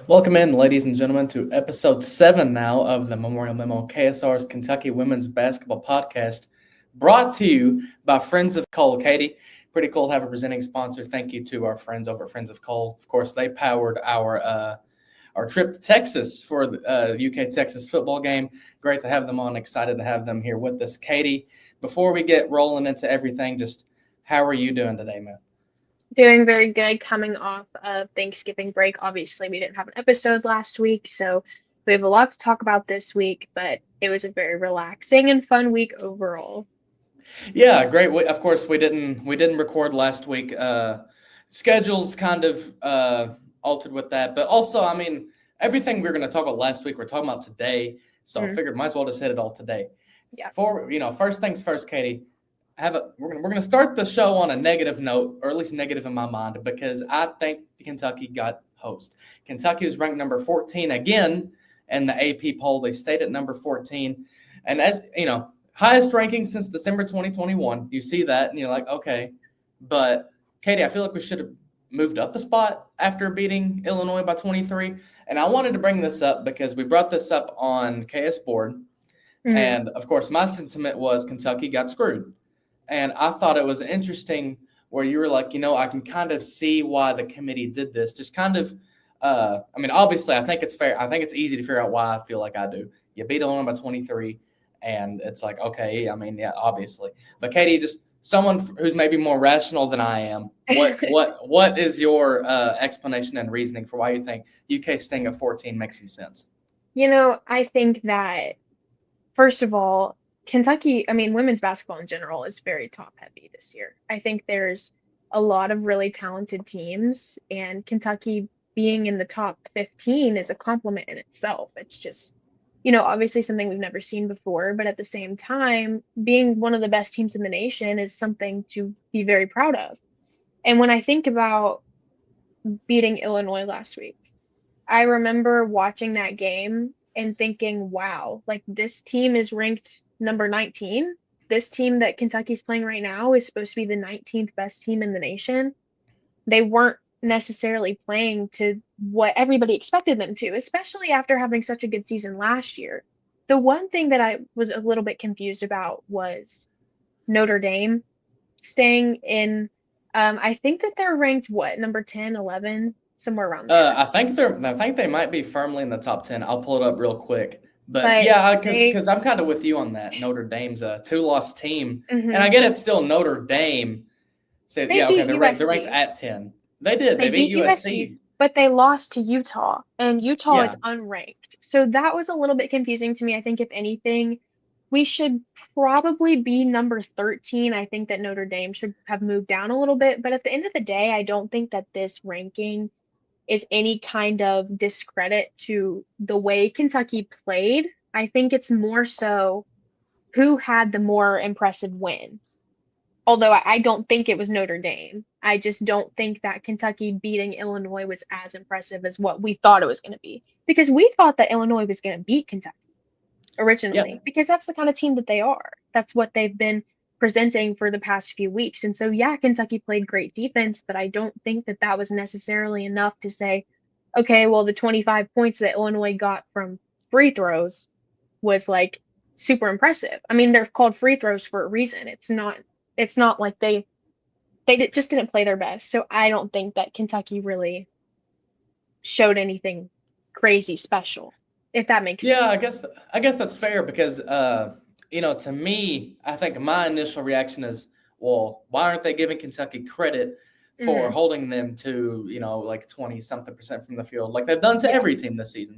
Welcome in, ladies and gentlemen, to episode 7 now of the Memorial Memo KSR's Kentucky Women's Basketball Podcast, brought to you by Friends of Cole. Katie, pretty cool to have a presenting sponsor. Thank you to our friends over at Friends of Cole. Of course, they powered our trip to Texas for the UK-Texas football game. Great to have them on. Excited to have them here with us. Katie, before we get rolling into everything, just how are you doing today, man? Doing very good coming off of Thanksgiving break. Obviously, we didn't have an episode last week, so we have a lot to talk about this week, but it was a very relaxing and fun week overall. Yeah, great. Of course, we didn't record last week. Schedules kind of altered with that, but also, I mean, everything we were going to talk about last week, we're talking about today. So I Mm, figured might as well just hit it all today. yeah. First things first, Katie. We're gonna start the show on a negative note, or at least negative in my mind, because I think Kentucky got hosed. Kentucky was ranked number 14 again in the AP poll. They stayed at number 14, and as you know, highest ranking since December 2021. You see that, and you're like, okay, but Katie, I feel like we should have moved up a spot after beating Illinois by 23. And I wanted to bring this up because we brought this up on KS Board, Mm, and of course, my sentiment was Kentucky got screwed. And I thought it was interesting where you were like, I can kind of see why the committee did this. Just kind of, I mean, obviously, I think it's fair. I think it's easy to figure out why I feel like I do. You beat Illinois by 23, and it's like, okay, I mean, yeah, obviously. But Katie, just someone who's maybe more rational than I am, what is your explanation and reasoning for why you think UK staying at 14 makes some sense? I think that first of all, Kentucky, I mean, women's basketball in general is very top heavy this year. I think there's a lot of really talented teams, and Kentucky being in the top 15 is a compliment in itself. It's just, obviously something we've never seen before, but at the same time, being one of the best teams in the nation is something to be very proud of. And when I think about beating Illinois last week, I remember watching that game and thinking, wow, like this team is ranked number 19. This team that Kentucky's playing right now is supposed to be the 19th best team in the nation. They weren't necessarily playing to what everybody expected them to, especially after having such a good season last year. The one thing that I was a little bit confused about was Notre Dame staying in. I think that they're ranked what, number 10, 11, somewhere around there. I think they might be firmly in the top 10. I'll pull it up real quick. But But yeah, because they, because I'm kind of with you on that. Notre Dame's a two-loss team, and I mhm. get it's still Notre Dame. So They yeah, okay, beat they're ranked USC. at 10. They did. They They beat beat USC, USC. but they lost to Utah, and Utah is Yeah, unranked. So that was a little bit confusing to me. I think if anything, we should probably be number 13. I think that Notre Dame should have moved down a little bit, but at the end of the day, I don't think that this ranking is any kind of discredit to the way Kentucky played. I think it's more so who had the more impressive win. Although I don't think it was Notre Dame. I just don't think that Kentucky beating Illinois was as impressive as what we thought it was going to be. Because we thought that Illinois was going to beat Kentucky yeah, originally, because that's the kind of team that they are. That's what they've been presenting for the past few weeks. And so, yeah, Kentucky played great defense, but I don't think that that was necessarily enough to say, okay, well, the 25 points that Illinois got from free throws was like super impressive. I mean, they're called free throws for a reason. It's not like just didn't play their best. So I don't think that Kentucky really showed anything crazy special, if that makes yeah. I sense. guess I guess that's fair because to me, I think my initial reaction is, well, why aren't they giving Kentucky credit for Hmm. holding them to like 20 something percent from the field, like they've done to Yeah. every team this season.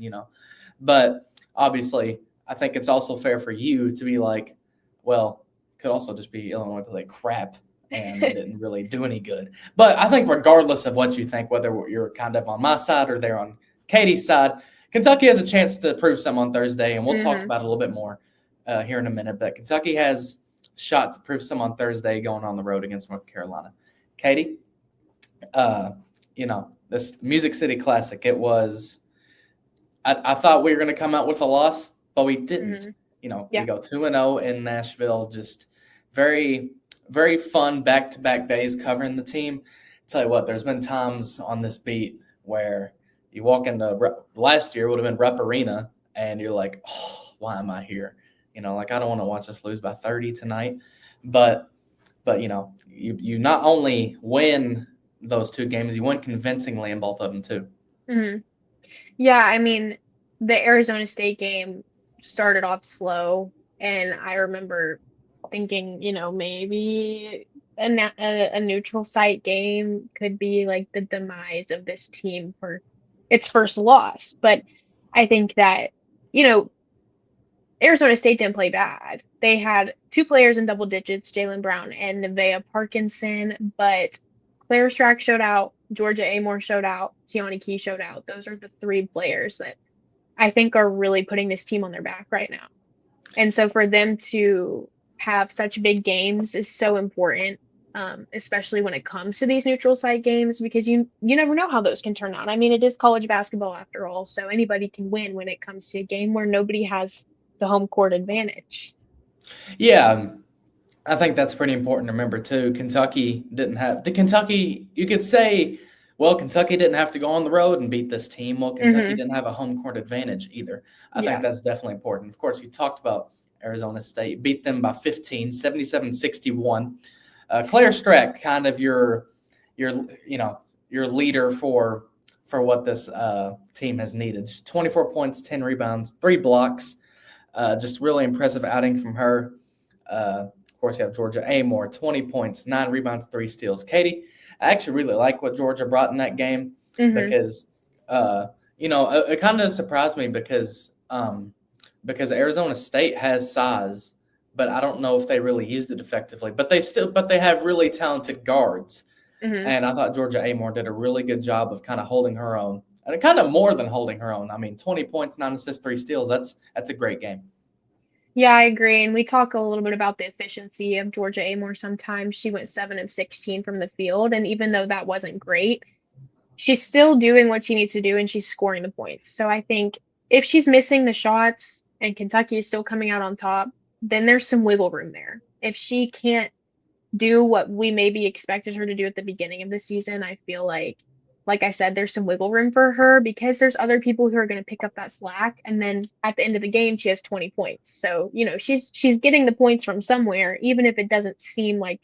But obviously, I think it's also fair for you to be like, well, it could also just be Illinois played crap and they didn't really do any good. But I think regardless of what you think, whether you're kind of on my side or they're on Katie's side, Kentucky has a chance to prove some on Thursday, and we'll talk Hmm. about it a little bit more here in a minute. But Kentucky has shot to prove some on Thursday going on the road against North Carolina. Katie, this Music City Classic, it was I thought we were going to come out with a loss, but we didn't. Hmm. We Yeah. go 2-0 in Nashville. Just very, very fun back-to-back days covering the team. Tell you what, there's been times on this beat where, you walk into last year would have been Rep Arena, and you're like, oh, why am I here? Like I don't want to watch us lose by 30 tonight. But you not only win those two games, you win convincingly in both of them too. Hmm. Yeah, I mean, the Arizona State game started off slow, and I remember thinking, maybe a neutral site game could be like the demise of this team for its first loss. But I think that, you know, Arizona State didn't play bad. They had two players in double digits, Jalen Brown and Nevaeh Parkinson, but Claire Strack showed out, Georgia Amore showed out, Tiani Key showed out. Those are the three players that I think are really putting this team on their back right now. And so for them to have such big games is so important, especially when it comes to these neutral site games, because you never know how those can turn out. I mean, it is college basketball after all, so anybody can win when it comes to a game where nobody has the home court advantage. Yeah, I think that's pretty important to remember too. Kentucky didn't have the Kentucky. You could say, well, Kentucky didn't have to go on the road and beat this team. Well, Kentucky Hmm. didn't have a home court advantage either. I think Yeah. that's definitely important. Of course, you talked about Arizona State beat them by 15, 77-61. Claire Strack, kind of your your leader for what this team has needed. 24 points, 10 rebounds, 3 blocks. Just really impressive outing from her. Of course, you have Georgia Amore, 20 points, 9 rebounds, 3 steals. Katie, I actually really like what Georgia brought in that game Hmm. because, it kind of surprised me because Arizona State has size, but I don't know if they really used it effectively. But they have really talented guards, Hmm. and I thought Georgia Amore did a really good job of kind of holding her own, and kind of more than holding her own. I mean, 20 points, 9 assists, 3 steals. That's a great game. Yeah, I agree. And we talk a little bit about the efficiency of Georgia Amore sometimes. She went 7 of 16 from the field. And even though that wasn't great, she's still doing what she needs to do and she's scoring the points. So I think if she's missing the shots and Kentucky is still coming out on top, then there's some wiggle room there. If she can't do what we maybe expected her to do at the beginning of the season, I feel like I said, there's some wiggle room for her because there's other people who are going to pick up that slack. And then at the end of the game, she has 20 points. So, she's getting the points from somewhere, even if it doesn't seem like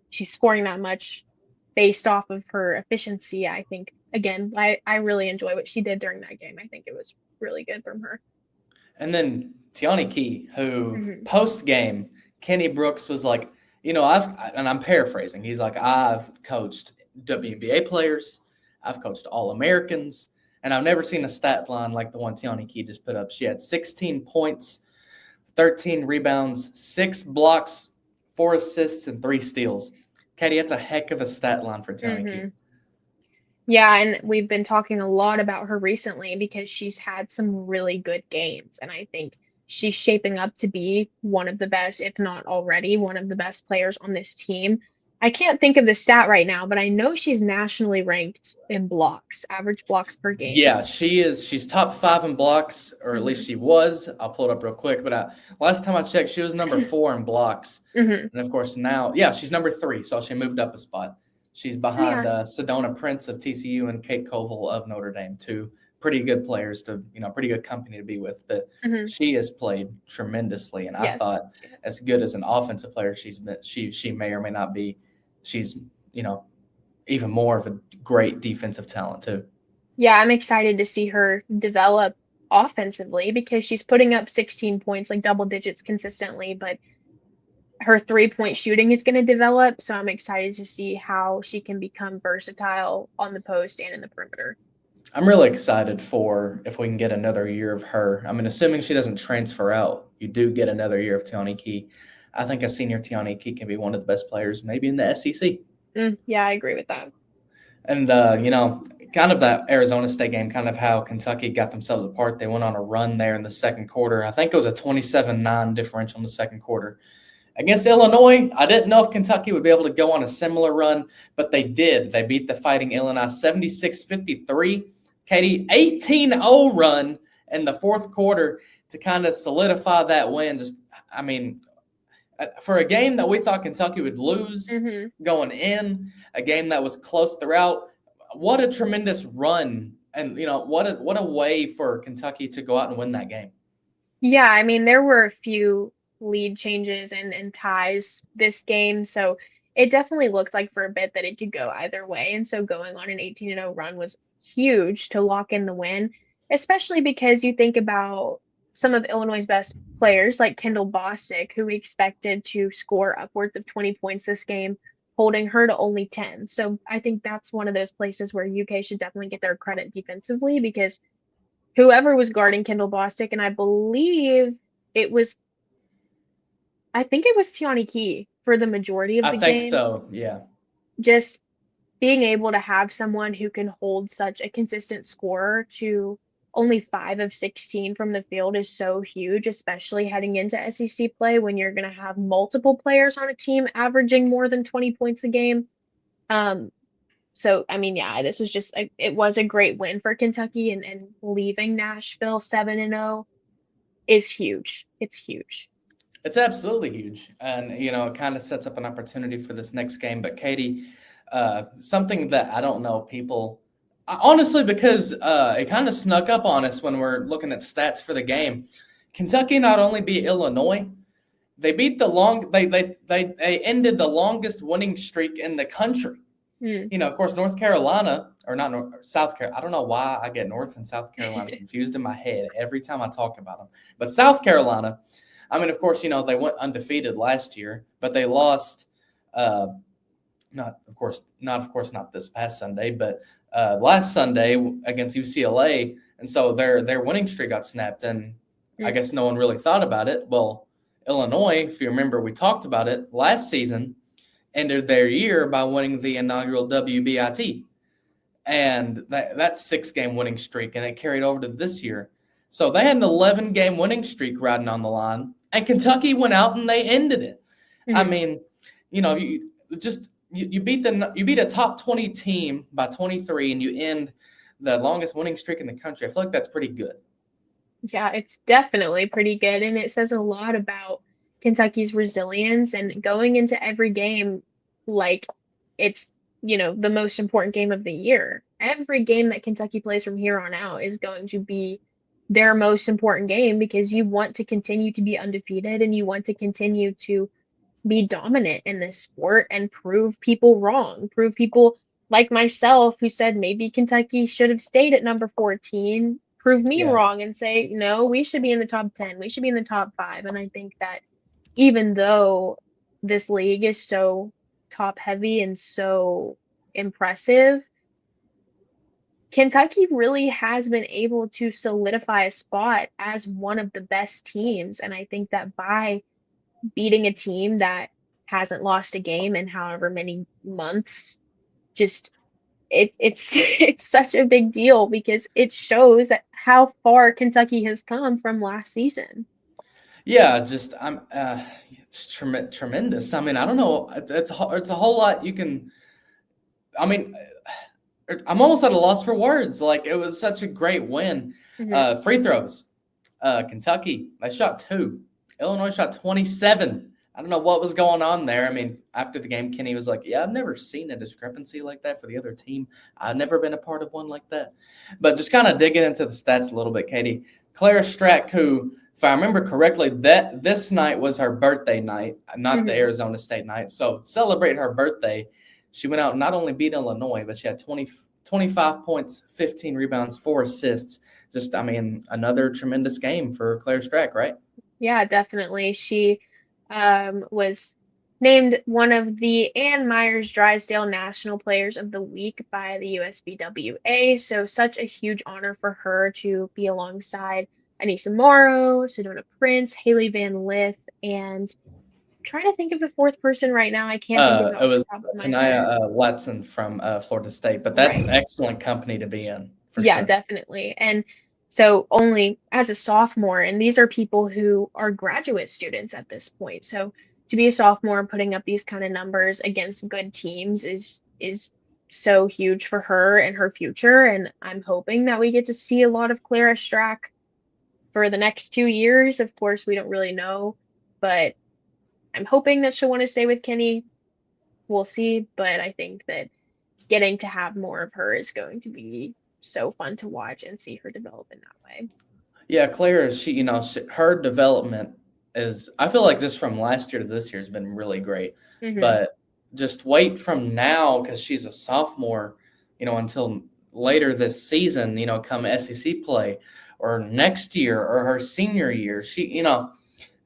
she's scoring that much based off of her efficiency. I think, again, I really enjoy what she did during that game. I think it was really good from her. And then Tiani Key, who Hmm. post game, Kenny Brooks was like, I'm paraphrasing. He's like, I've coached WNBA players, I've coached All Americans, and I've never seen a stat line like the one Tiani Key just put up. She had 16 points, 13 rebounds, 6 blocks, 4 assists, and 3 steals. Katie, that's a heck of a stat line for Tiani Key. Hmm. Yeah, and we've been talking a lot about her recently because she's had some really good games. And I think she's shaping up to be one of the best, if not already, one of the best players on this team. I can't think of the stat right now, but I know she's nationally ranked in blocks, average blocks per game. Yeah, she is. She's top 5 in blocks, or at least Hmm. she was. I'll pull it up real quick. But last time I checked, she was number 4 in blocks. Hmm. And of course now, yeah, she's number 3. So she moved up a spot. She's behind Yeah. Sedona Prince of TCU and Kate Koval of Notre Dame, two pretty good players pretty good company to be with. But Hmm. she has played tremendously, and I Yes. thought as good as an offensive player she's been, she may or may not be. She's even more of a great defensive talent too. Yeah, I'm excited to see her develop offensively because she's putting up 16 points, like double digits consistently, but her 3-point shooting is going to develop. So I'm excited to see how she can become versatile on the post and in the perimeter. I'm really excited for if we can get another year of her. I mean, assuming she doesn't transfer out, you do get another year of Tiani Key. I think a senior Tiani Key can be one of the best players, maybe in the SEC. Yeah, I agree with that. And, kind of that Arizona State game, kind of how Kentucky got themselves apart. They went on a run there in the second quarter. I think it was a 27-9 differential in the second quarter. Against Illinois, I didn't know if Kentucky would be able to go on a similar run, but they did. They beat the Fighting Illinois 76-53. Katie, 18-0 run in the fourth quarter to kind of solidify that win. For a game that we thought Kentucky would lose Hmm. going in, a game that was close throughout, what a tremendous run And what a way for Kentucky to go out and win that game. Yeah, I mean, there were a few lead changes and ties this game, so it definitely looked like for a bit that it could go either way. And so going on an 18-0 run was huge to lock in the win, especially because you think about some of Illinois' best players like Kendall Bostic, who we expected to score upwards of 20 points this game, holding her to only 10. So I think that's one of those places where UK should definitely get their credit defensively because whoever was guarding Kendall Bostic, and it was, I think it was Tiani Key for the majority of I the think game. so. Yeah. Just being able to have someone who can hold such a consistent scorer to only 5 of 16 from the field is so huge, especially heading into SEC play when you're going to have multiple players on a team averaging more than 20 points a game. Um, So, I mean, yeah, this was it was a great win for Kentucky, and leaving Nashville 7-0 is huge. It's huge. It's absolutely huge. And, it kind of sets up an opportunity for this next game. But, Katie, something that I don't know people, honestly, because it kind of snuck up on us when we're looking at stats for the game. Kentucky not only beat Illinois, they beat they ended the longest winning streak in the country. Mm. Of course, North Carolina, or not North, South Carolina. I don't know why I get North and South Carolina confused in my head every time I talk about them. But South Carolina, I mean, of course, they went undefeated last year, but they lost. Not this past Sunday, but last Sunday against UCLA, and so their winning streak got snapped. And I guess no one really thought about it. Well, Illinois, if you remember, we talked about it last season, ended their year by winning the inaugural WBIT. And that 6-game winning streak, and it carried over to this year. So they had an 11-game winning streak riding on the line, and Kentucky went out and they ended it. Mm-hmm. I mean, you beat a top 20 team by 23, and you end the longest winning streak in the country. I feel like that's pretty good. Yeah, it's definitely pretty good, and it says a lot about Kentucky's resilience and going into every game like it's, the most important game of the year. Every game that Kentucky plays from here on out is going to be their most important game because you want to continue to be undefeated and you want to continue to be dominant in this sport and prove people wrong, prove people like myself who said maybe Kentucky should have stayed at number 14, prove me wrong and say, no, we should be in the top 10. We should be in the top 5. And I think that even though this league is so top heavy and so impressive, Kentucky really has been able to solidify a spot as one of the best teams. And I think that by beating a team that hasn't lost a game in however many months, just it's it's such a big deal because it shows that how far Kentucky has come from last season. Yeah, it's tremendous. I mean, I don't know. It's a whole lot you can. I mean, I'm almost at a loss for words. Like, it was such a great win. Mm-hmm. Free throws. Kentucky, they shot 2. Illinois shot 27. I don't know what was going on there. I mean, after the game, Kenny was like, yeah, I've never seen a discrepancy like that for the other team. I've never been a part of one like that. But just kind of digging into the stats a little bit, Katie. Clara Strack, who, if I remember correctly, that this night was her birthday night, not the Arizona State night. So celebrating her birthday, she went out and not only beat Illinois, but she had 25 points, 15 rebounds, 4 assists. Just, I mean, another tremendous game for Clara Strack, right? Yeah, definitely. She was named one of the Ann Myers Drysdale National Players of the Week by the USBWA. So such a huge honor for her to be alongside Anissa Morrow, Sedona Prince, Haley Van Lith, and I'm trying to think of the fourth person right now. I can't think of it It off was the top of my head. Tania Letson from Florida State, but that's excellent company to be in. Yeah, sure. definitely. And so only as a sophomore, and these are people who are graduate students at this point. So to be a sophomore putting up these kind of numbers against good teams is so huge for her and her future. And I'm hoping that we get to see a lot of Clara Strack for the next 2 years. Of course, we don't really know, but I'm hoping that she'll want to stay with Kenny. We'll see, but I think that getting to have more of her is going to be so fun to watch and see her develop in that way. Yeah, Claire, her development is, I feel like this from last year to this year has been really great. Hmm. But just wait from now, because she's a sophomore, until later this season, come SEC play or next year or her senior year.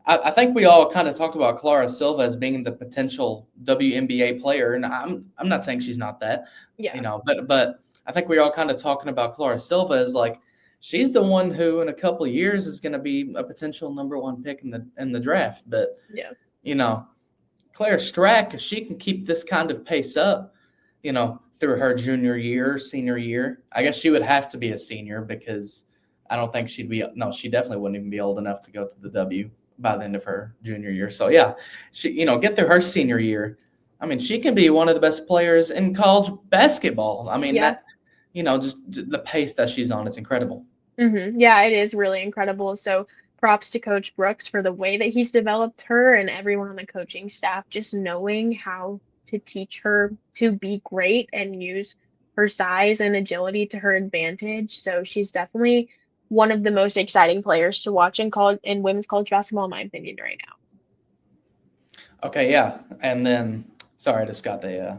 I think we all kind of talked about Clara Silva as being the potential WNBA player, and I'm not saying she's not that, Yeah. but I think we're all kind of talking about Clara Silva as like she's the one who in a couple of years is going to be a potential number one pick in the draft. But Yeah. you know, Claire Strack, if she can keep this kind of pace up, through her junior year, senior year, I guess she would have to be a senior because I don't think she'd be. No, she definitely wouldn't even be old enough to go to the W by the end of her junior year. So yeah, she get through her senior year. I mean, she can be one of the best players in college basketball. I mean Yeah. that just the pace that she's on, it's incredible. Yeah, it is really incredible. So props to Coach Brooks for the way that he's developed her and everyone on the coaching staff, just knowing how to teach her to be great and use her size and agility to her advantage. So she's definitely one of the most exciting players to watch in women's college basketball, in my opinion, right now. Okay, yeah, and then sorry, I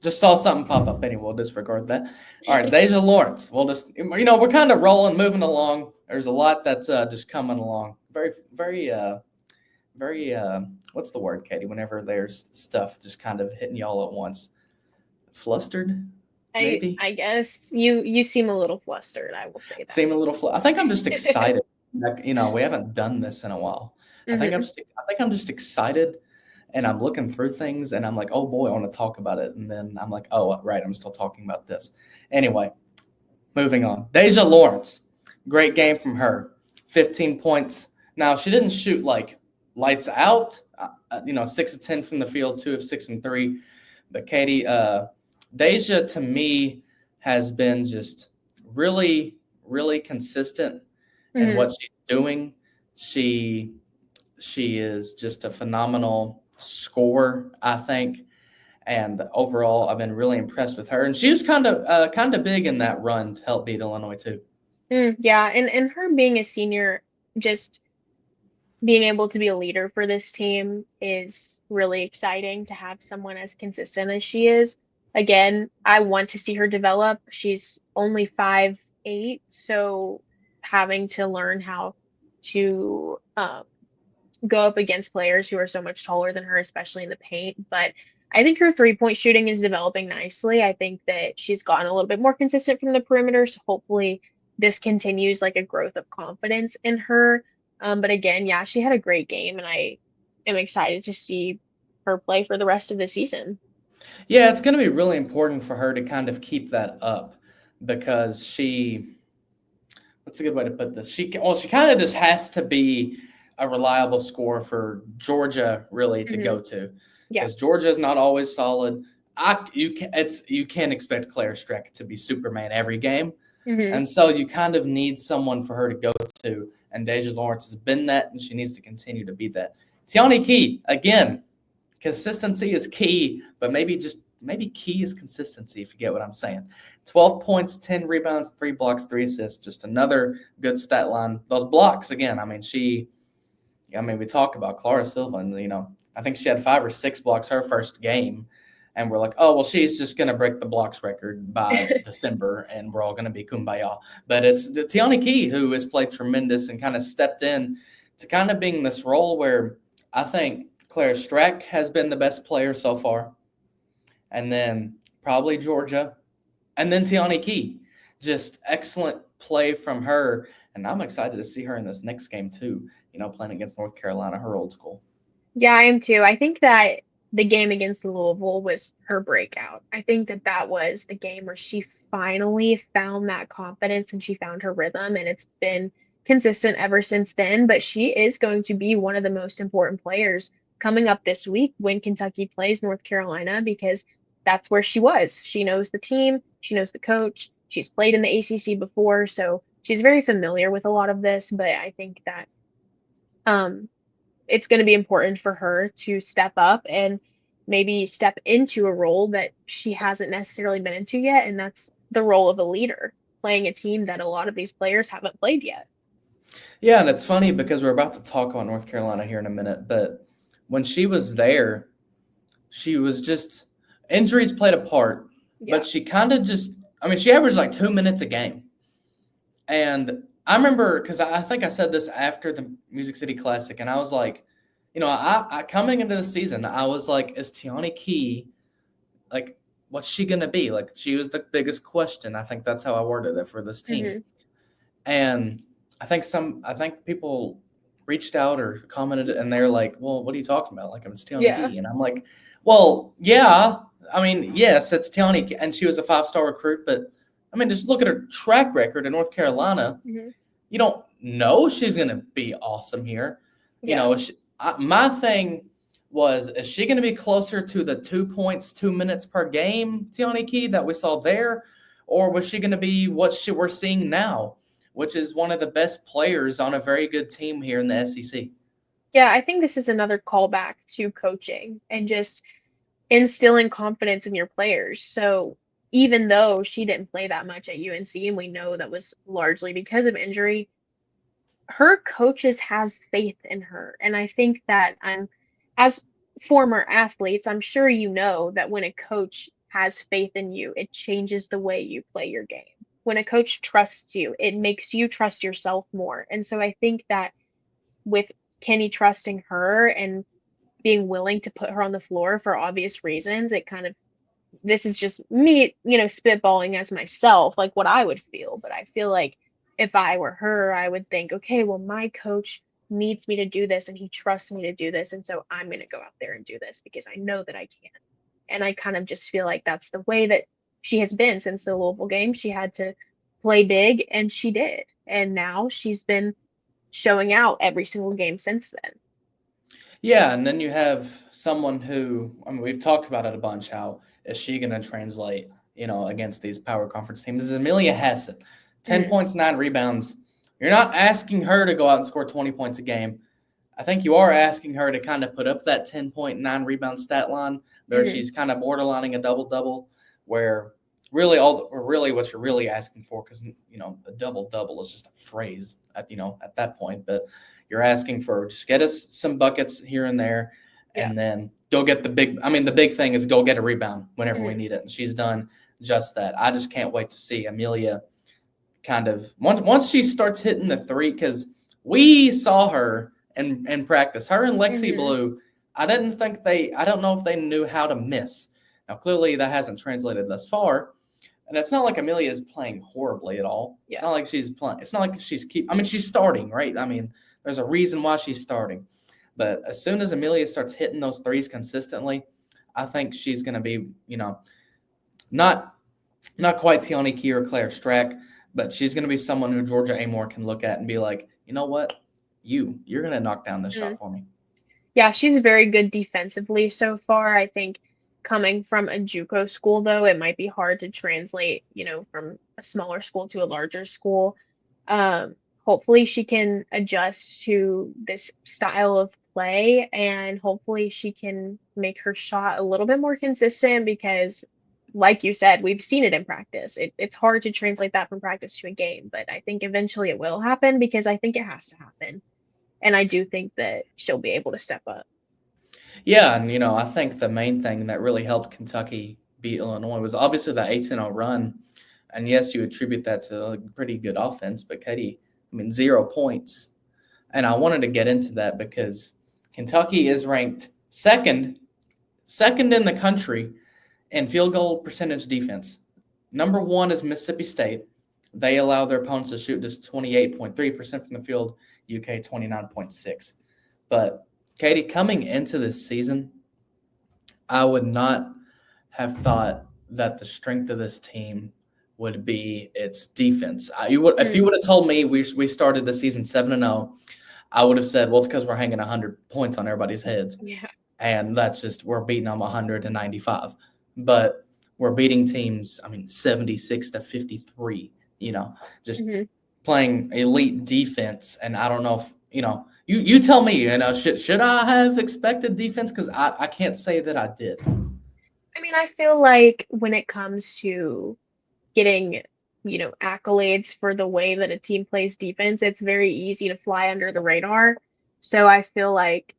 just saw something pop up. Anyway, we'll disregard that. All right, Deja Lawrence. We'll just, we're kind of rolling, moving along. There's a lot that's just coming along. Very, very, very. What's the word, Katie? Whenever there's stuff just kind of hitting y'all at once, flustered, maybe. I guess you seem a little flustered, I will say that. Seem a little. I think I'm just excited. Like, we haven't done this in a while. I think I'm just excited. And I'm looking through things and I'm like, oh boy, I want to talk about it. And then I'm like, oh, right, I'm still talking about this. Anyway, moving on. Deja Lawrence, great game from her. 15 points. Now, she didn't shoot like lights out, 6 of 10 from the field, 2 of 6 and 3. But Katie, Deja to me has been just really, really consistent in what she's doing. She is just a phenomenal scorer, I think, and overall, I've been really impressed with her. And she was kind of big in that run to help beat Illinois too. Yeah, and her being a senior, just being able to be a leader for this team is really exciting to have someone as consistent as she is. Again, I want to see her develop. She's only 5'8", so having to learn how to go up against players who are so much taller than her, especially in the paint. But I think her 3-point shooting is developing nicely. I think that she's gotten a little bit more consistent from the perimeter. So hopefully this continues like a growth of confidence in her. But again, yeah, she had a great game and I am excited to see her play for the rest of the season. Yeah, it's going to be really important for her to kind of keep that up because what's a good way to put this? She kind of just has to be a reliable scorer for Georgia really to go to. Yeah. Because Georgia is not always solid. You can't expect Claire Streck to be Superman every game. And so you kind of need someone for her to go to. And Deja Lawrence has been that, and she needs to continue to be that. Tiani Key, again, consistency is key, but maybe key is consistency, if you get what I'm saying. 12 points, 10 rebounds, 3 blocks, 3 assists, just another good stat line. Those blocks, again, we talk about Clara Silva, and, I think she had 5 or 6 blocks her first game. And we're like, oh, well, she's just going to break the blocks record by December, and we're all going to be kumbaya. But it's Tiani Key who has played tremendous and kind of stepped in to kind of being this role where I think Claire Strack has been the best player so far. And then probably Georgia. And then Tiani Key. Just excellent play from her. And I'm excited to see her in this next game too, playing against North Carolina, her old school. Yeah, I am too. I think that the game against Louisville was her breakout. I think that was the game where she finally found that confidence and she found her rhythm, and it's been consistent ever since then. But she is going to be one of the most important players coming up this week when Kentucky plays North Carolina, because that's where she was. She knows the team, she knows the coach, she's played in the ACC before, so she's very familiar with a lot of this. But I think that it's going to be important for her to step up and maybe step into a role that she hasn't necessarily been into yet, and that's the role of a leader. playing a team that a lot of these players haven't played yet. Yeah, and it's funny because we're about to talk about North Carolina here in a minute, but when she was there, she was just injuries played a part, Yeah. but she kind of just I mean, she averaged like 2 minutes a game. And I remember because I think I said this after the Music City Classic, and I was like, I coming into the season, I was like, is Tiani Key like what's she gonna be? Like she was the biggest question. I think that's how I worded it for this team. Hmm. And I think people reached out or commented and they're like, well, what are you talking about? Like, it's Tiani Yeah. Key. And I'm like, well, yeah. I mean, yes, it's Tiani Key. And she was a 5-star recruit, but I mean, just look at her track record in North Carolina. Hmm. You don't know she's going to be awesome here. Yeah. My thing was, is she going to be closer to the 2 points, 2 minutes per game, Tiani Key, that we saw there? Or was she going to be what we're seeing now, which is one of the best players on a very good team here in the SEC? Yeah, I think this is another callback to coaching and just instilling confidence in your players. So even though she didn't play that much at UNC, and we know that was largely because of injury, her coaches have faith in her. And I think that as former athletes, I'm sure you know that when a coach has faith in you, it changes the way you play your game. When a coach trusts you, it makes you trust yourself more. And so I think that with Kenny trusting her and being willing to put her on the floor for obvious reasons, it kind of this is just me, spitballing as myself, like what I would feel. But I feel like if I were her, I would think, okay, well, my coach needs me to do this and he trusts me to do this. And so I'm going to go out there and do this because I know that I can. And I kind of just feel like that's the way that she has been since the Louisville game. She had to play big and she did. And now she's been showing out every single game since then. Yeah, and then you have someone who, I mean, we've talked about it a bunch. How is she going to translate, against these power conference teams? This is Amelia Hassett, 10 Mm, points, 9 rebounds. You're not asking her to go out and score 20 points a game. I think you are asking her to kind of put up that 10.9 rebound stat line where mm, she's kind of borderlining a double-double, where really what you're really asking for, because, a double-double is just a phrase at that point, but you're asking for just get us some buckets here and there, yeah. and then go get the big thing is go get a rebound whenever we Mm, need it. And she's done just that. I just can't wait to see Amelia kind of once she starts hitting the three, because we saw her in practice. Her and Lexi mm, Blue, I don't know if they knew how to miss. Now, clearly that hasn't translated thus far. And it's not like Amelia is playing horribly at all. It's yeah. not like she's playing. It's not like she's starting, right? I mean, there's a reason why she's starting. But as soon as Amelia starts hitting those threes consistently, I think she's going to be, not quite Tiani Key or Claire Strack, but she's going to be someone who Georgia Amore can look at and be like, you know what? You're going to knock down this Mm. shot for me. Yeah, she's very good defensively so far. I think coming from a JUCO school, though, it might be hard to translate, from a smaller school to a larger school. Hopefully she can adjust to this style of play, and hopefully she can make her shot a little bit more consistent because, like you said, we've seen it in practice. It's hard to translate that from practice to a game, but I think eventually it will happen because I think it has to happen. And I do think that she'll be able to step up. Yeah, and I think the main thing that really helped Kentucky beat Illinois was obviously that 8-0 run. And yes, you attribute that to a pretty good offense, but Katie, 0 points. And I wanted to get into that because Kentucky is ranked second in the country in field goal percentage defense. Number 1 is Mississippi State. They allow their opponents to shoot just 28.3% from the field, UK 29.6. But Katie, coming into this season, I would not have thought that the strength of this team would be its defense. If you Mm, would have told me we started the season 7-0, I would have said, well, it's because we're hanging 100 points on everybody's heads. yeah. And that's just, we're beating them 195. But we're beating teams, 76-53, just Hmm. playing elite defense. And I don't know if, you tell me, should I have expected defense? Because I can't say that I did. I mean, I feel like when it comes to getting accolades for the way that a team plays defense, it's very easy to fly under the radar. So I feel like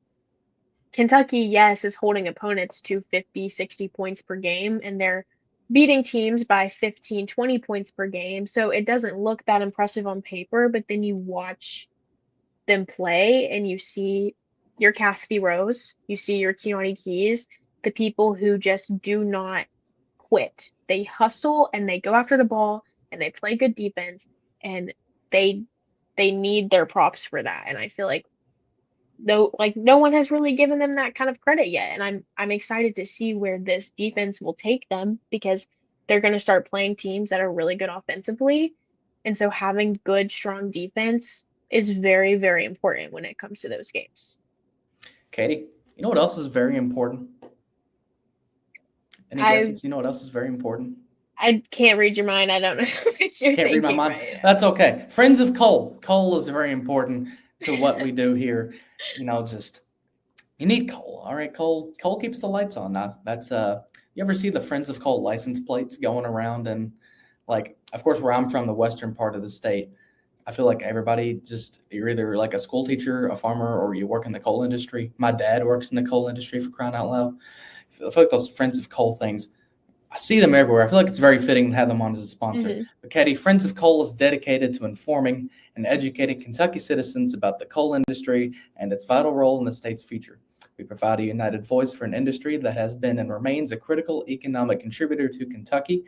Kentucky, yes, is holding opponents to 50, 60 points per game, and they're beating teams by 15, 20 points per game. So it doesn't look that impressive on paper, but then you watch them play and you see your Cassidy Rose, you see your Tiani Keys, the people who just do not quit. They hustle and they go after the ball and they play good defense, and they need their props for that. And I feel like no one has really given them that kind of credit yet. And I'm excited to see where this defense will take them, because they're going to start playing teams that are really good offensively. And so having good, strong defense is very, very important when it comes to those games. Katie, you know what else is very important? Any guesses? You know what else is very important? I can't read your mind. I don't know what you're Can't read my thinking mind. right now. That's okay. Friends of Cole. Cole is very important to what we do here. Just you need Cole. All right, Cole. Cole keeps the lights on. Now that's you ever see the Friends of Cole license plates going around? And like, of course, where I'm from, the western part of the state, I feel like everybody you're either like a school teacher, a farmer, or you work in the coal industry. My dad works in the coal industry, for crying out loud. I feel like those Friends of Coal things, I see them everywhere. I feel like it's very fitting to have them on as a sponsor. Mm-hmm. But Katie, Friends of Coal is dedicated to informing and educating Kentucky citizens about the coal industry and its vital role in the state's future. We provide a united voice for an industry that has been and remains a critical economic contributor to Kentucky.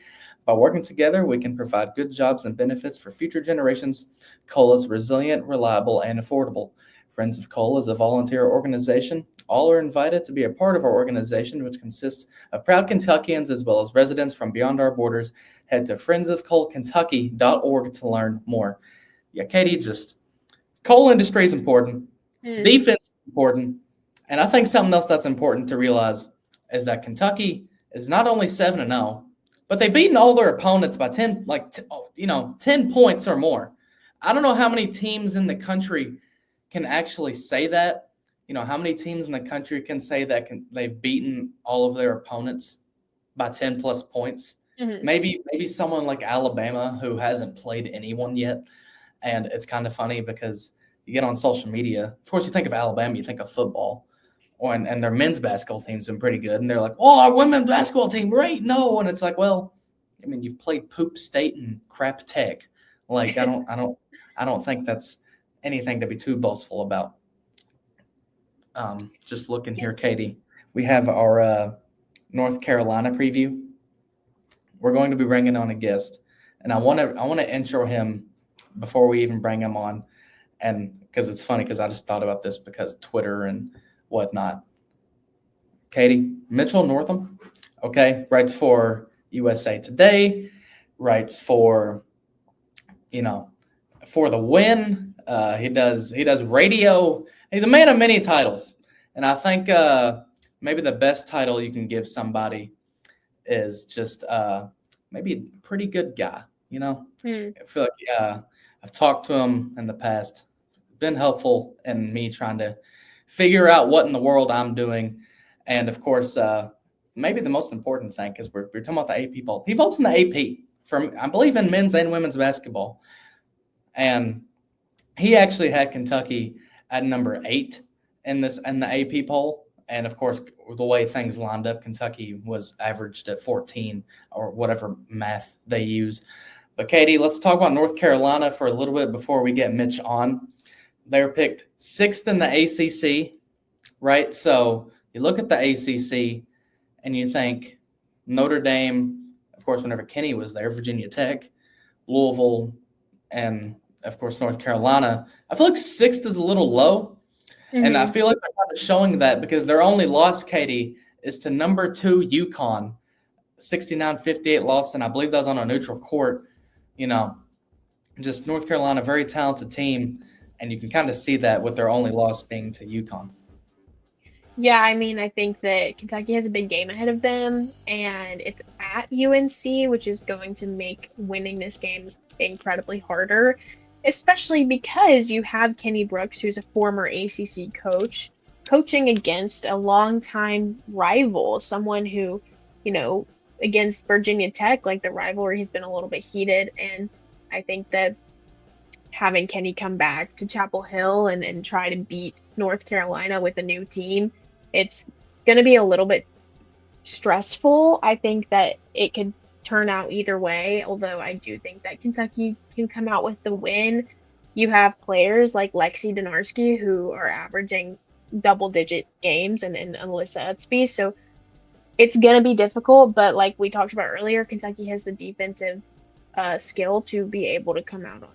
By working together, we can provide good jobs and benefits for future generations. Coal is resilient, reliable, and affordable. Friends of Coal is a volunteer organization. All are invited to be a part of our organization, which consists of proud Kentuckians as well as residents from beyond our borders. Head to friendsofcoalkentucky.org to learn more. Yeah, Katie, coal industry is important. Defense is important. And I think something else that's important to realize is that Kentucky is not only 7-0, but they've beaten all their opponents by 10 points or more. I don't know how many teams in the country can actually say that. How many teams in the country can say that they've beaten all of their opponents by 10 plus points? Mm-hmm. Maybe someone like Alabama, who hasn't played anyone yet. And it's kind of funny because you get on social media. Of course, you think of Alabama, you think of football. And their men's basketball team's been pretty good. And they're like, oh, our women's basketball team, right? No. And it's like, well, I mean, you've played Poop State and Crap Tech. Like, I don't think that's anything to be too boastful about. Just looking here, Katie, we have our North Carolina preview. We're going to be bringing on a guest, and I want to intro him before we even bring him on, and because it's funny because I just thought about this because Twitter and whatnot. Katie, Mitchell Northam, okay, writes for USA Today, writes for for the Win. He does radio. He's a man of many titles, and I think maybe the best title you can give somebody is just maybe a pretty good guy. I feel like I've talked to him in the past, been helpful in me trying to figure out what in the world I'm doing, and of course, maybe the most important thing, because we're talking about the AP poll. He votes in the AP from, I believe, in men's and women's basketball, and he actually had Kentucky at number 8 in the AP poll. And of course, the way things lined up, Kentucky was averaged at 14 or whatever math they use. But Katie, let's talk about North Carolina for a little bit before we get Mitch on. They were picked 6th in the ACC, right? So you look at the ACC and you think Notre Dame, of course, whenever Kenny was there, Virginia Tech, Louisville, and of course, North Carolina. I feel like 6th is a little low. Mm-hmm. And I feel like they're kind of showing that because their only loss, Katie, is to number 2 UConn, 69-58 loss, and I believe that was on a neutral court. Just North Carolina, very talented team, and you can kind of see that with their only loss being to UConn. Yeah, I mean, I think that Kentucky has a big game ahead of them, and it's at UNC, which is going to make winning this game incredibly harder, especially because you have Kenny Brooks, who's a former ACC coach, coaching against a longtime rival, someone who, against Virginia Tech, like the rivalry has been a little bit heated, and I think that having Kenny come back to Chapel Hill and try to beat North Carolina with a new team, it's going to be a little bit stressful. I think that it could turn out either way, although I do think that Kentucky can come out with the win. You have players like Lexi Donarski who are averaging double-digit games and Alyssa Utsby, so it's going to be difficult, but like we talked about earlier, Kentucky has the defensive skill to be able to come out on.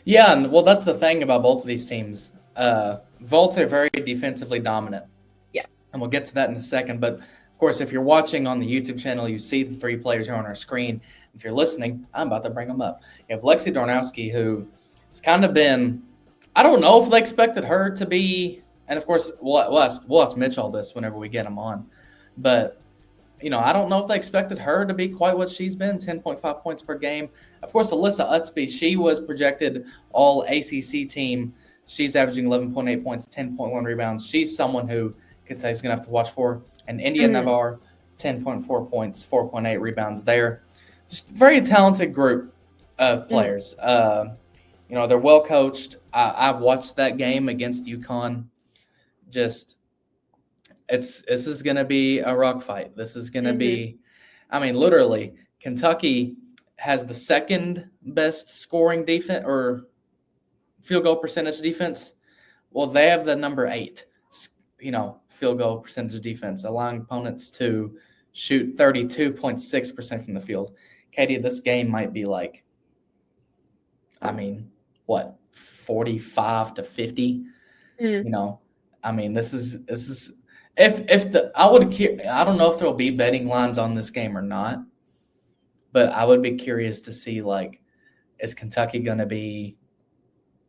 Yeah, and well, that's the thing about both of these teams. Both are very defensively dominant. Yeah. And we'll get to that in a second. But, of course, if you're watching on the YouTube channel, you see the three players here on our screen. If you're listening, I'm about to bring them up. You have Lexi Dornowski, who has kind of been – I don't know if they expected her to be – and, of course, we'll ask Mitch all this whenever we get him on. But – I don't know if they expected her to be quite what she's been, 10.5 points per game. Of course, Alyssa Utsby, she was projected all ACC team. She's averaging 11.8 points, 10.1 rebounds. She's someone who Kentucky's going to have to watch for. And India Navarre, 10.4 points, 4.8 rebounds there. Just very talented group of players. They're well coached. I've watched that game against UConn. This is going to be a rock fight. This is going to be, literally, Kentucky has the second best scoring defense or field goal percentage defense. Well, they have the number 8, field goal percentage defense, allowing opponents to shoot 32.6% from the field. Katie, this game might be 45 to 50. This is. I don't know if there'll be betting lines on this game or not, but I would be curious to see is Kentucky going to be,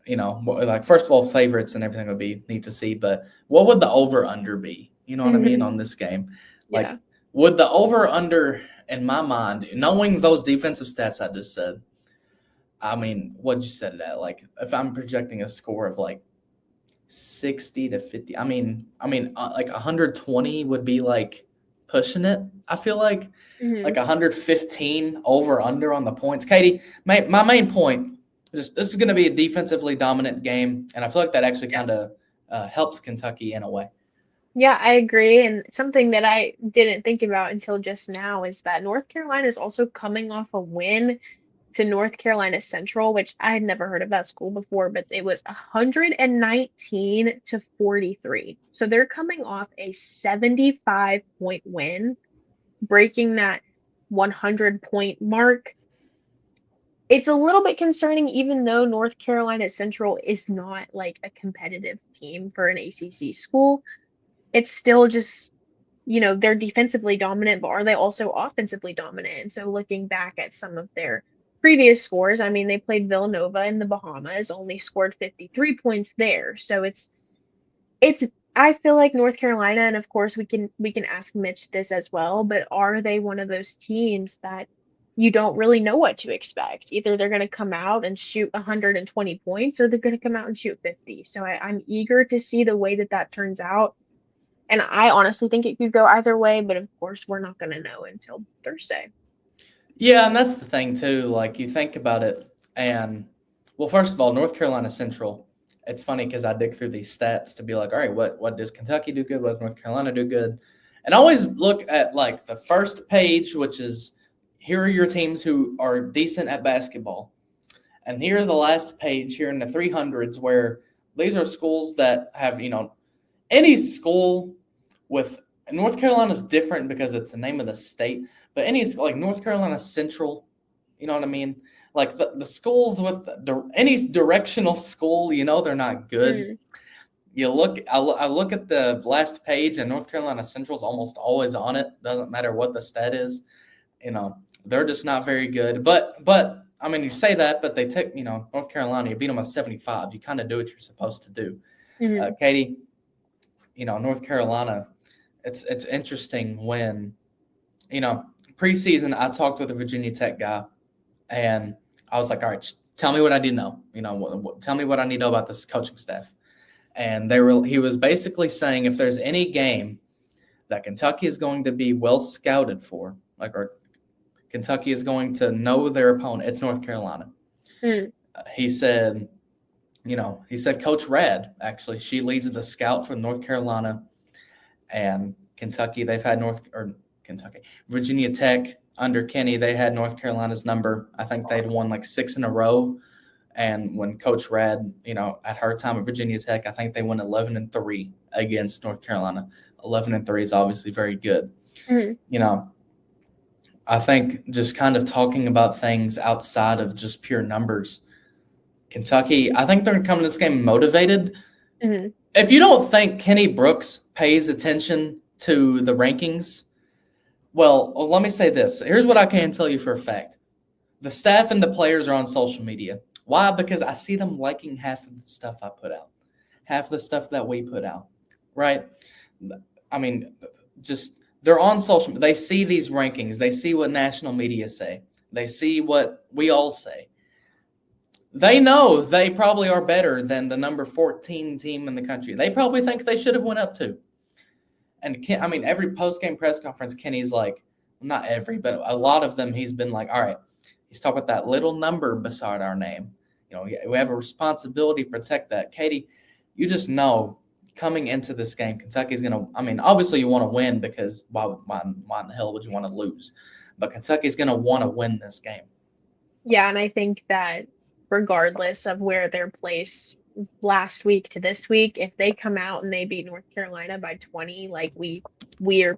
first of all, favorites and everything would be neat to see, but what would the over under be? You know what I mean on this game? Would the over under in my mind, knowing those defensive stats I just said, what'd you set it at? If I'm projecting a score of 60 to 50. 120 would be pushing it. I feel like 115 over under on the points. Katie, my main point is this is going to be a defensively dominant game, and I feel like that actually kind of helps Kentucky in a way. Yeah, I agree. And something that I didn't think about until just now is that North Carolina is also coming off a win to North Carolina Central, which I had never heard of that school before, but it was 119 to 43. So they're coming off a 75-point win, breaking that 100-point mark. It's a little bit concerning, even though North Carolina Central is not a competitive team for an ACC school. It's still just, they're defensively dominant, but are they also offensively dominant? And so looking back at some of their previous scores, they played Villanova in the Bahamas, only scored 53 points there. So it's I feel like North Carolina, and of course we can ask Mitch this as well, but are they one of those teams that you don't really know what to expect? Either they're going to come out and shoot 120 points or they're going to come out and shoot 50. So I'm eager to see the way that turns out. And I honestly think it could go either way, but of course we're not going to know until Thursday. Yeah, and that's the thing, too. You think about it, and, well, first of all, North Carolina Central, it's funny because I dig through these stats to be all right, what does Kentucky do good? What does North Carolina do good? And I always look at, the first page, which is here are your teams who are decent at basketball. And here's the last page here in the 300s where these are schools that have, any school with – North Carolina's different because it's the name of the state, but any North Carolina Central, you know what I mean? The schools with any directional school, they're not good. I look at the last page, and North Carolina Central's almost always on it. Doesn't matter what the stat is, they're just not very good. But you say that, but they take North Carolina, you beat them by 75. You kind of do what you're supposed to do. Katie, North Carolina. It's interesting when, preseason I talked with a Virginia Tech guy, and I was like, all right, tell me what I need to know. Tell me what I need to know about this coaching staff. And he was basically saying if there's any game that Kentucky is going to be well scouted for, or Kentucky is going to know their opponent. It's North Carolina. Mm. He said, Coach Rad, actually, she leads the scout for North Carolina and Kentucky. They've had Virginia Tech under Kenny. They had North Carolina's number. I think they'd won like 6 in a row. And when Coach Rad, at her time at Virginia Tech, I think they won 11-3 against North Carolina. 11-3 is obviously very good. Mm-hmm. I think just kind of talking about things outside of just pure numbers. Kentucky, I think they're going to come to this game motivated. Mm-hmm. If you don't think Kenny Brooks pays attention to the rankings, well, let me say this. Here's what I can tell you for a fact. The staff and the players are on social media. Why? Because I see them liking half of the stuff I put out, half of the stuff that we put out, right? I mean, just they're on social media. They see these rankings. They see what national media say. They see what we all say. They know they probably are better than the number 14 team in the country. They probably think they should have went up too. And every post-game press conference, Kenny's like, not every, but a lot of them, he's been like, all right, he's talking about that little number beside our name. We have a responsibility to protect that. Katie, you just know coming into this game, Kentucky's going to, obviously you want to win because why in the hell would you want to lose? But Kentucky's going to want to win this game. Yeah, and I think that regardless of where they're placed last week to this week, if they come out and they beat North Carolina by 20, like we are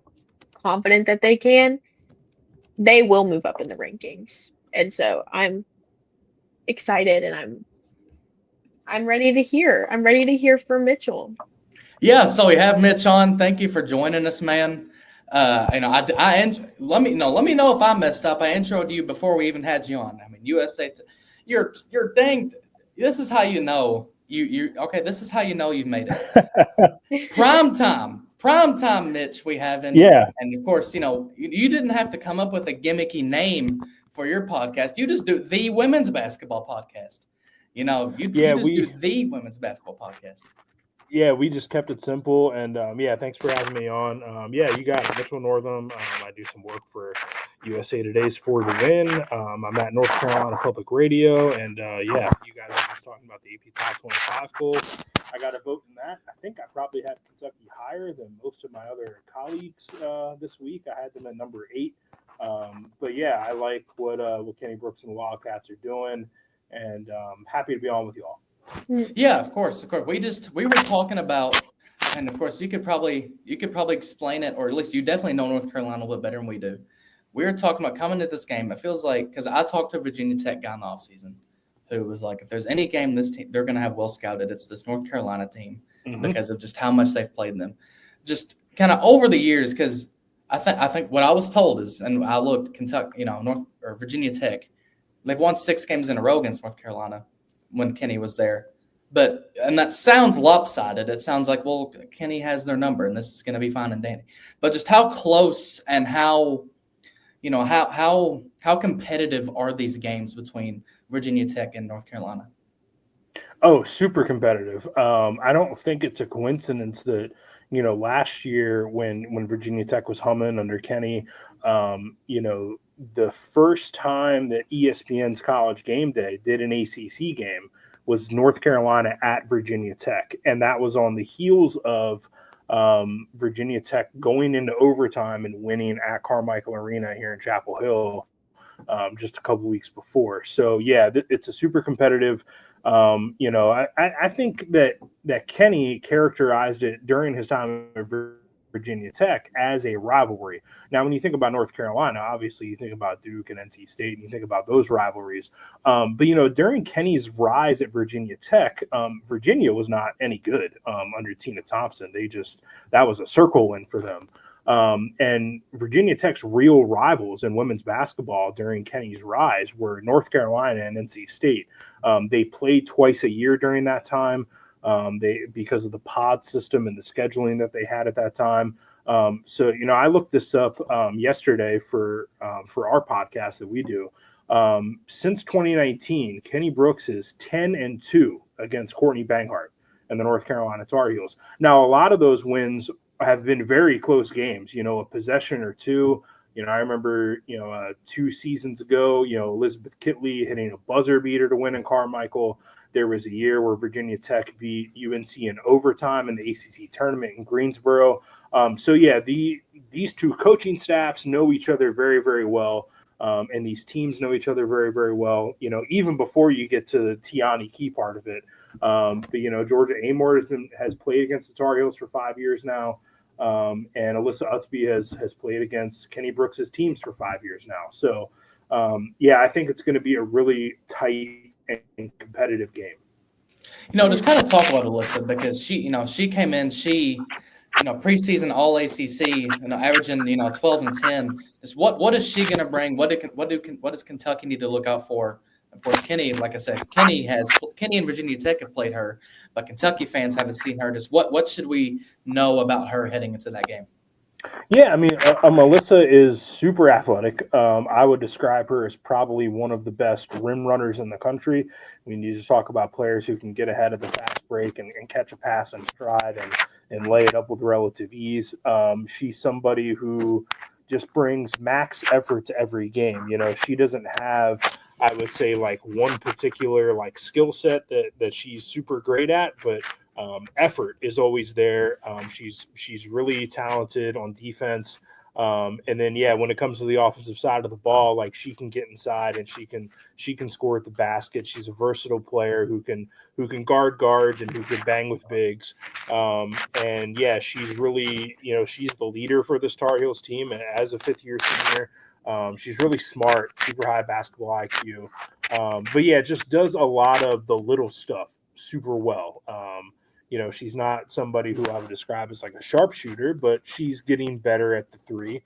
confident that they can, they will move up in the rankings. And so I'm excited and I'm ready to hear. I'm ready to hear from Mitchell. Yeah, so we have Mitch on. Thank you for joining us, man. Let me know if I messed up. I introed you before we even had you on. USA, you're dang. This is how you know you okay. This is how you know you've made it. Prime time, Mitch. We have in, and of course, you didn't have to come up with a gimmicky name for your podcast. You just do the women's basketball podcast. You do the women's basketball podcast. Yeah, we just kept it simple, and thanks for having me on. You got Mitch Northam. I do some work for USA Today's For the Win. I'm at North Carolina Public Radio, and you guys were just talking about the AP Top 25 poll. I got a vote in that. I think I probably had Kentucky higher than most of my other colleagues this week. I had them at number 8. I like what Kenny Brooks and the Wildcats are doing, and happy to be on with you all. Yeah, of course. We were talking about, and of course you could probably explain it, or at least you definitely know North Carolina a little bit better than we do. We were talking about coming to this game. It feels like, because I talked to a Virginia Tech guy in the offseason who was like, if there's any game this team they're going to have well scouted, it's this North Carolina team because of just how much they've played them. Just kind of over the years, because I think what I was told is, and I looked, Kentucky, Virginia Tech, they've won 6 games in a row against North Carolina when Kenny was there. And that sounds lopsided. It sounds like, well, Kenny has their number and this is going to be fine and dandy. But just how close and how competitive are these games between Virginia Tech and North Carolina? Oh, super competitive. I don't think it's a coincidence that, last year when Virginia Tech was humming under Kenny, the first time that ESPN's College Game Day did an ACC game was North Carolina at Virginia Tech. And that was on the heels of Virginia Tech going into overtime and winning at Carmichael Arena here in Chapel Hill just a couple weeks before. So, it's a super competitive. I think that Kenny characterized it during his time at Virginia Tech as a rivalry. Now, when you think about North Carolina, obviously you think about Duke and NC State, and you think about those rivalries. But during Kenny's rise at Virginia Tech, Virginia was not any good under Tina Thompson. That was a circle win for them. And Virginia Tech's real rivals in women's basketball during Kenny's rise were North Carolina and NC State. They played twice a year during that time. Because of the pod system and the scheduling that they had at that time. I looked this up yesterday for our podcast that we do. Since 2019, Kenny Brooks is 10-2 against Courtney Banghart and the North Carolina Tar Heels. Now, a lot of those wins have been very close games, a possession or two. I remember, 2 seasons ago, Elizabeth Kitley hitting a buzzer beater to win in Carmichael. There was a year where Virginia Tech beat UNC in overtime in the ACC tournament in Greensboro. So, yeah, these two coaching staffs know each other very, very well. And these teams know each other very, very well, even before you get to the Tiani Key part of it. But, Georgia Amor has played against the Tar Heels for 5 years now. And Alyssa Utsby has played against Kenny Brooks' teams for 5 years now. So, I think it's going to be a really tight and competitive game. Just kind of talk about Alyssa because she came in, preseason All ACC, averaging 12 and 10. Just what is she going to bring? What does Kentucky need to look out for? Of course, Kenny, like I said, Kenny and Virginia Tech have played her, but Kentucky fans haven't seen her. Just what should we know about her heading into that game? Yeah, I mean, Melissa is super athletic. I would describe her as probably one of the best rim runners in the country. I mean, you just talk about players who can get ahead of the fast break and catch a pass in stride and lay it up with relative ease. She's somebody who just brings max effort to every game. She doesn't have, I would say, like one particular skill set that she's super great at, but effort is always there. She's really talented on defense. And then, when it comes to the offensive side of the ball, she can get inside and she can score at the basket. She's a versatile player who can guard guards and who can bang with bigs. She's really, she's the leader for this Tar Heels team as a fifth-year senior. She's really smart, super high basketball IQ. Just does a lot of the little stuff super well. She's not somebody who I would describe as like a sharpshooter, but she's getting better at the three.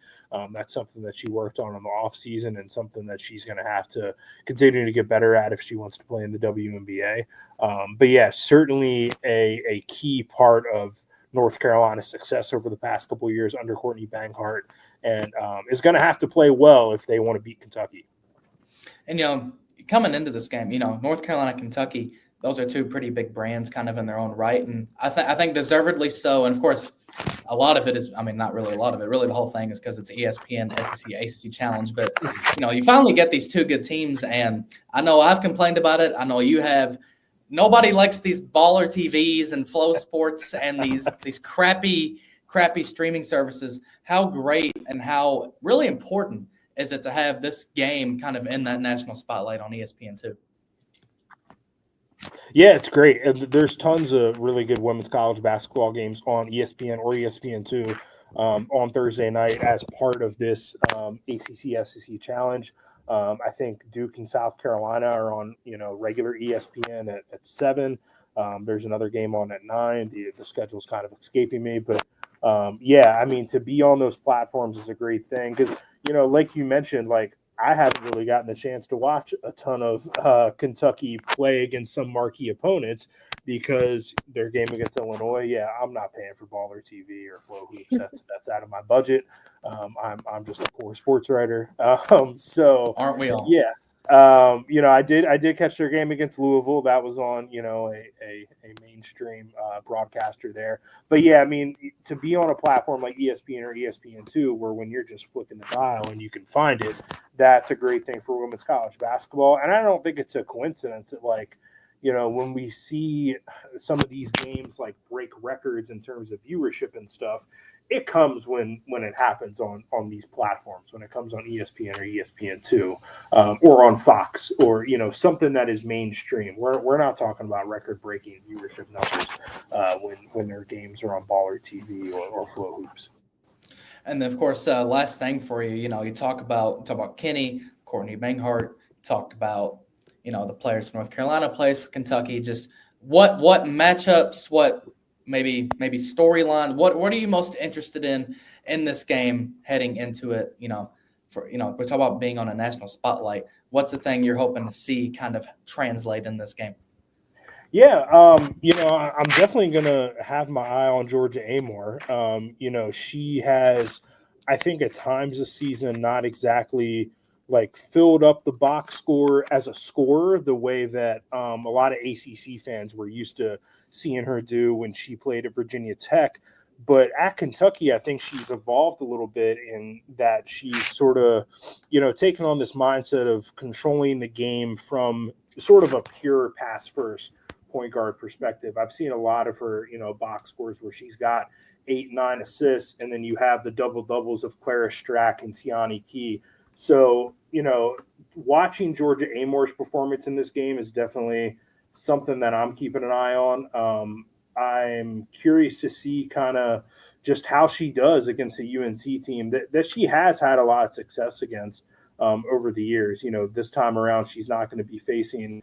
That's something that she worked on the off season and something that she's going to have to continue to get better at if she wants to play in the WNBA. Certainly a key part of North Carolina's success over the past couple of years under Courtney Banghart, and is going to have to play well if they want to beat Kentucky. And, coming into this game, North Carolina, Kentucky, those are two pretty big brands kind of in their own right. And I think deservedly so. And, of course, a lot of it is – not really a lot of it. Really the whole thing is because it's ESPN, SEC, ACC Challenge. But, you finally get these two good teams. And I know I've complained about it. I know you have. Nobody likes these baller TVs and Flow Sports and these crappy streaming services. How great and how really important is it to have this game kind of in that national spotlight on ESPN2? Yeah, it's great. And there's tons of really good women's college basketball games on ESPN or ESPN2 on Thursday night as part of this ACC SEC Challenge. I think Duke and South Carolina are on, regular ESPN at 7. There's another game on at 9. The schedule's kind of escaping me. But, to be on those platforms is a great thing because, like you mentioned, I haven't really gotten the chance to watch a ton of Kentucky play against some marquee opponents because their game against Illinois, I'm not paying for Baller TV or Flow Hoops. That's out of my budget. I'm just a poor sports writer. So aren't we all? Yeah. I did catch their game against Louisville. That was on, a mainstream broadcaster there. But to be on a platform like ESPN or ESPN2, where when you're just flicking the dial and you can find it, that's a great thing for women's college basketball. And I don't think it's a coincidence that when we see some of these games break records in terms of viewership and stuff, it comes when it happens on these platforms, when it comes on ESPN or ESPN2 or on Fox or, something that is mainstream. We're not talking about record-breaking viewership numbers when their games are on Baller TV or Flow Hoops. And then, of course, last thing for you, you talk about Kenny, Courtney Banghart, talked about, the players from North Carolina, plays for Kentucky, just what matchups, what maybe storyline, what are you most interested in this game heading into it? We talk about being on a national spotlight. What's the thing you're hoping to see kind of translate in this game? Yeah, I'm definitely going to have my eye on Georgia Amor. She has, I think at times this season, not exactly filled up the box score as a scorer the way that a lot of ACC fans were used to seeing her do when she played at Virginia Tech. But at Kentucky, I think she's evolved a little bit in that she's sort of, taken on this mindset of controlling the game from sort of a pure pass first point guard perspective. I've seen a lot of her, box scores where she's got 8, 9 assists, and then you have the double doubles of Clara Strack and Tiani Key. So, watching Georgia Amor's performance in this game is definitely something that I'm keeping an eye on. I'm curious to see kind of just how she does against a UNC team that she has had a lot of success against over the years. This time around, she's not going to be facing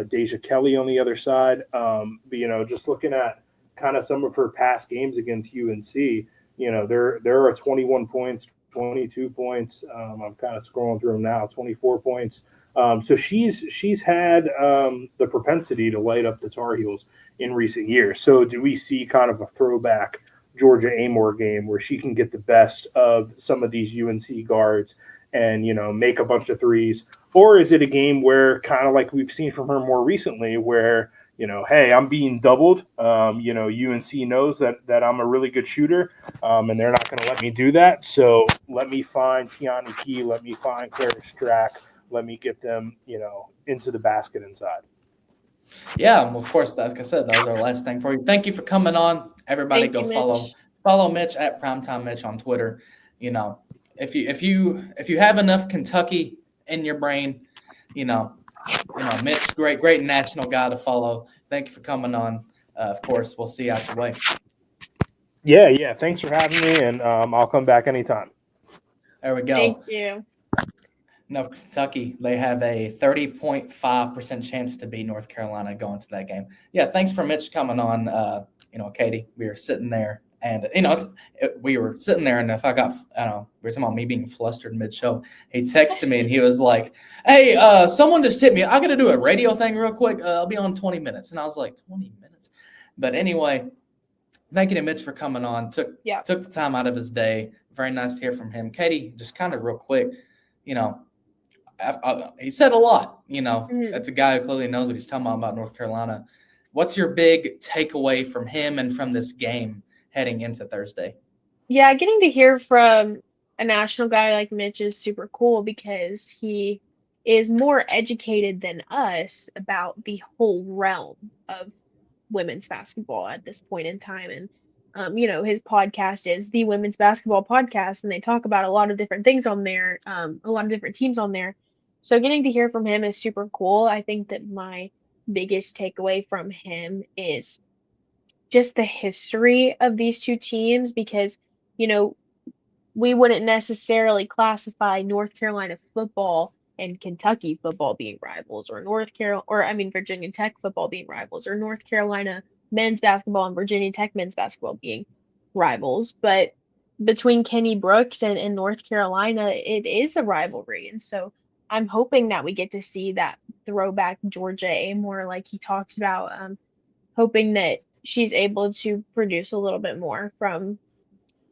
Deja Kelly on the other side. But, just looking at kind of some of her past games against UNC, there are 21 points, 22 points. I'm kind of scrolling through them now, 24 points. So she's had the propensity to light up the Tar Heels in recent years. So do we see kind of a throwback Georgia Amor game where she can get the best of some of these UNC guards and, make a bunch of threes? Or is it a game where kind of like we've seen from her more recently where, hey, I'm being doubled. UNC knows that I'm a really good shooter, and they're not going to let me do that. So let me find Tiani Key. Let me find Clara Strack. Let me get them, into the basket inside. Yeah, of course. Like I said, that was our last thing for you. Thank you for coming on. Everybody, Thank go you, follow Mitch at Primetime Mitch on Twitter. If you have enough Kentucky in your brain, Mitch, great national guy to follow. Thank you for coming on. Of course, we'll see you out the way. Yeah. Thanks for having me, and I'll come back anytime. There we go. Thank you. Now, Kentucky, they have a 30.5% chance to beat North Carolina going to that game. Yeah, thanks for Mitch coming on. Katie, we were sitting there, and we were sitting there, and if I got, we were talking about me being flustered mid-show. He texted me, and he was like, "Hey, someone just hit me. I got to do a radio thing real quick. I'll be on 20 minutes." And I was like, 20 minutes? But anyway, thank you to Mitch for coming on. Took the time out of his day. Very nice to hear from him. Katie, just kind of real quick, he said a lot. That's a guy who clearly knows what he's talking about North Carolina. What's your big takeaway from him and from this game heading into Thursday? Yeah, getting to hear from a national guy like Mitch is super cool because he is more educated than us about the whole realm of women's basketball at this point in time. And his podcast is the Women's Basketball Podcast, and they talk about a lot of different things on there, a lot of different teams on there. So getting to hear from him is super cool. I think that my biggest takeaway from him is just the history of these two teams because, we wouldn't necessarily classify North Carolina football and Kentucky football being rivals, or Virginia Tech football being rivals, or North Carolina men's basketball and Virginia Tech men's basketball being rivals. But between Kenny Brooks and North Carolina, it is a rivalry. And so I'm hoping that we get to see that throwback Georgia Amor like he talks about, hoping that she's able to produce a little bit more from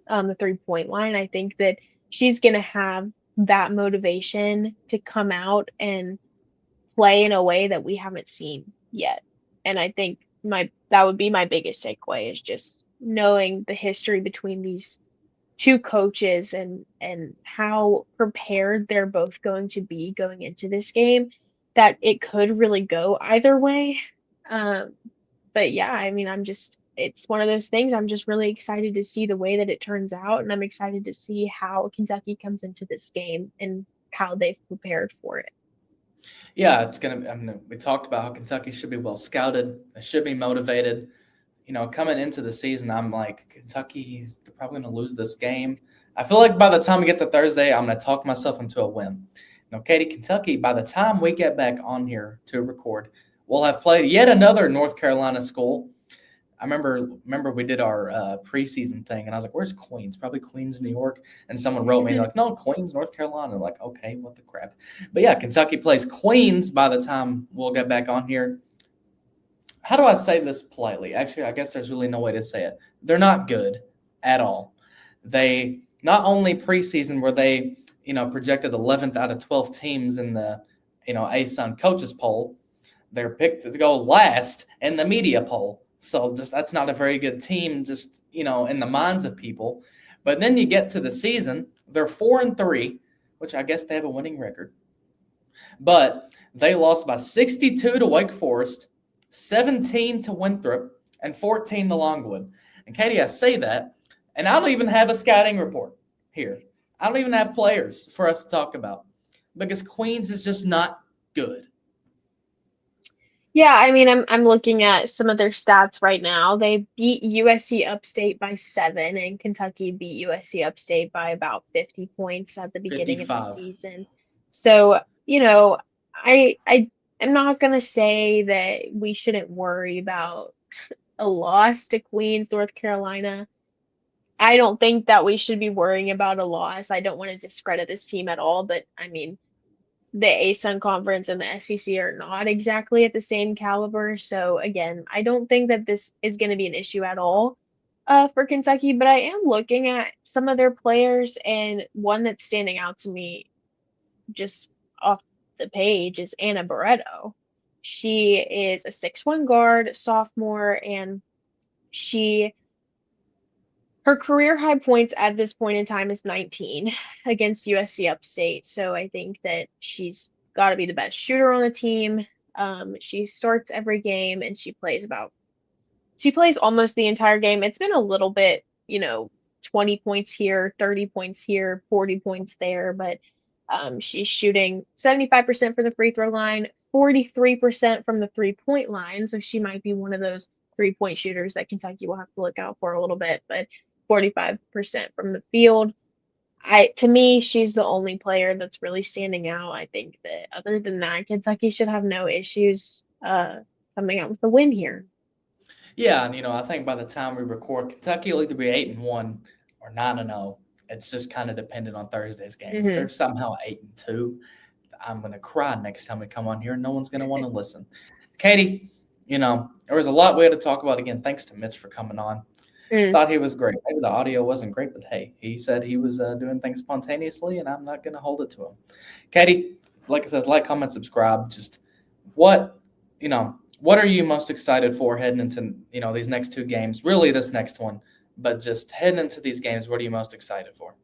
the 3-point line. I think that she's going to have that motivation to come out and play in a way that we haven't seen yet. And I think that would be my biggest takeaway is just knowing the history between these two coaches and how prepared they're both going to be going into this game, that it could really go either way. But yeah, it's one of those things. I'm just really excited to see the way that it turns out, and I'm excited to see how Kentucky comes into this game and how they've prepared for it. Yeah, it's we talked about how Kentucky should be well scouted. They should be motivated. Coming into the season, I'm like, Kentucky's probably going to lose this game. I feel like by the time we get to Thursday, I'm going to talk myself into a win. Katie, Kentucky, by the time we get back on here to record, we'll have played yet another North Carolina school. I remember we did our preseason thing, and I was like, where's Queens? Probably Queens, New York. And someone wrote me, like, no, Queens, North Carolina. I'm like, okay, what the crap? But yeah, Kentucky plays Queens by the time we'll get back on here. How do I say this politely? Actually, I guess there's really no way to say it. They're not good at all. They not only preseason were they, projected 11th out of 12 teams in the, ASUN coaches poll. They're picked to go last in the media poll. So that's not a very good team. Just in the minds of people. But then you get to the season, they're 4-3, which I guess they have a winning record. But they lost by 62 to Wake Forest, 17 to Winthrop, and 14 to Longwood. And Katie, I say that, and I don't even have a scouting report here. I don't even have players for us to talk about because Queens is just not good. Yeah, I mean, I'm looking at some of their stats right now. They beat USC Upstate by 7, and Kentucky beat USC Upstate by about 50 points at the beginning of the 55. season. So, I am not gonna say that we shouldn't worry about a loss to Queens, North Carolina. I don't think that we should be worrying about a loss. I don't want to discredit this team at all, but I mean, the ASUN conference and the SEC are not exactly at the same caliber. So again, I don't think that this is going to be an issue at all for Kentucky, but I am looking at some of their players, and one that's standing out to me just off the page is Anna Barreto. She is a 6'1" guard, sophomore, and her career high points at this point in time is 19 against USC Upstate. So I think that she's got to be the best shooter on the team. She starts every game and she plays almost the entire game. It's been a little bit, 20 points here, 30 points here, 40 points there, but she's shooting 75% from the free throw line, 43% from the 3-point line. So she might be one of those 3-point shooters that Kentucky will have to look out for a little bit, but 45% from the field. To me, she's the only player that's really standing out. I think that other than that, Kentucky should have no issues coming out with a win here. Yeah, and I think by the time we record, Kentucky will either be 8-1 or 9-0. It's just kind of dependent on Thursday's game. If they're somehow 8-2, I'm gonna cry next time we come on here. No one's gonna want to listen. Katie, there was a lot we had to talk about. Again, thanks to Mitch for coming on. Thought he was great. Maybe the audio wasn't great, but hey, he said he was doing things spontaneously, and I'm not going to hold it to him. Katie, like I said, like, comment, subscribe. Just what are you most excited for heading into these next 2 games? Really, this next one, but just heading into these games, what are you most excited for?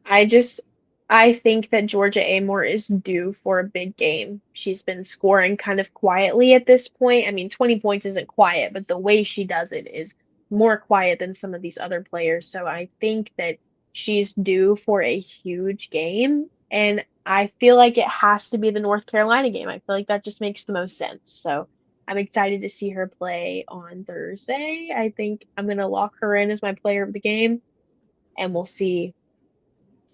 I think that Georgia Amore is due for a big game. She's been scoring kind of quietly at this point. I mean, 20 points isn't quiet, but the way she does it is more quiet than some of these other players. So I think that she's due for a huge game, and I feel like it has to be the North Carolina game. I feel like that just makes the most sense. So I'm excited to see her play on Thursday. I think I'm going to lock her in as my player of the game, and we'll see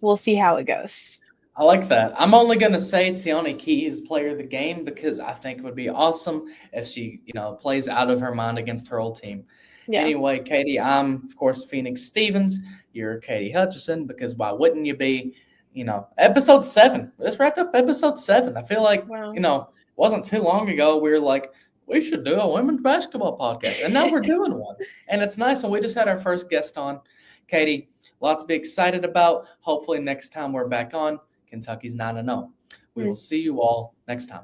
how it goes. I like that. I'm only going to say Tiana Key is player of the game because I think it would be awesome if she, plays out of her mind against her old team. Yeah. Anyway, Katie, I'm, of course, Phoenix Stevens. You're Katie Hutchison because why wouldn't you be, episode 7. We just wrapped up episode 7. I feel like, it wasn't too long ago we were like, we should do a women's basketball podcast. And now we're doing one. And it's nice. And we just had our first guest on. Katie, lots to be excited about. Hopefully next time we're back on, Kentucky's 9-0. We will see you all next time.